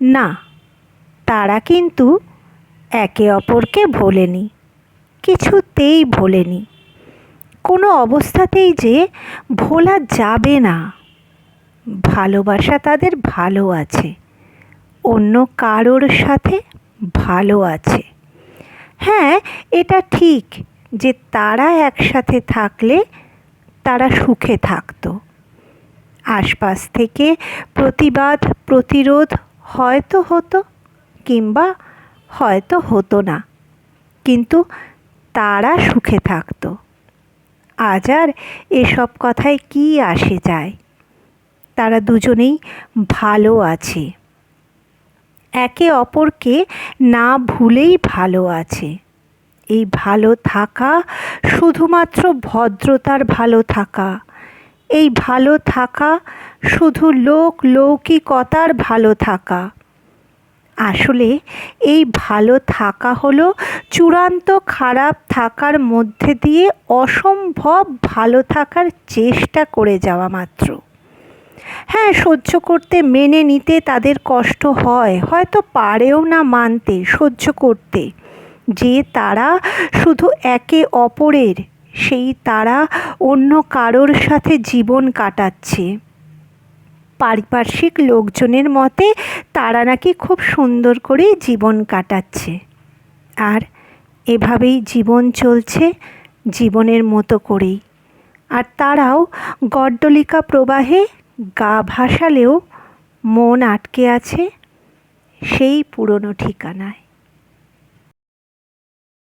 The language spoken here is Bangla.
না, তারা কিন্তু একে অপরকে ভোলেনি, কিছুতেই ভোলেনি, কোনো অবস্থাতেই যে ভোলা যাবে না। ভালোবাসা তাদের ভালো আছে, অন্য কারোর সাথে ভালো আছে। হ্যাঁ, এটা ঠিক যে তারা একসাথে থাকলে তারা সুখে থাকতো। আশপাশ থেকে প্রতিবাদ প্রতিরোধ হয়তো হতো, কিংবা হয়তো হতো না, কিন্তু তারা সুখে থাকতো। আজ আর এসব কথায় কী আসে যায়? তারা দুজনেই ভালো আছে, একে অপরকে না ভুলেই ভালো আছে। এই ভালো থাকা শুধুমাত্র ভদ্রতার ভালো থাকা, এই ভালো থাকা শুধু লৌকিকতার ভালো থাকা। আসলে এই ভালো থাকা হলো চূড়ান্ত খারাপ থাকার মধ্যে দিয়ে অসম্ভব ভালো থাকার চেষ্টা করে যাওয়া মাত্র। হ্যাঁ, সহ্য করতে, মেনে নিতে তাদের কষ্ট হয়, হয়তো পারেও না মানতে, সহ্য করতে, যে তারা শুধু একে অপরের, সেই তারা অন্য কারোর সাথে জীবন কাটাচ্ছে। পারিপার্শ্বিক লোকজনের মতে তারা নাকি খুব সুন্দর করে জীবন কাটাচ্ছে, আর এভাবেই জীবন চলছে জীবনের মতো করেই। আর তারাও গড্ডলিকা প্রবাহে গা ভাসালেও মন আটকে আছে সেই পুরনো ঠিকানায়।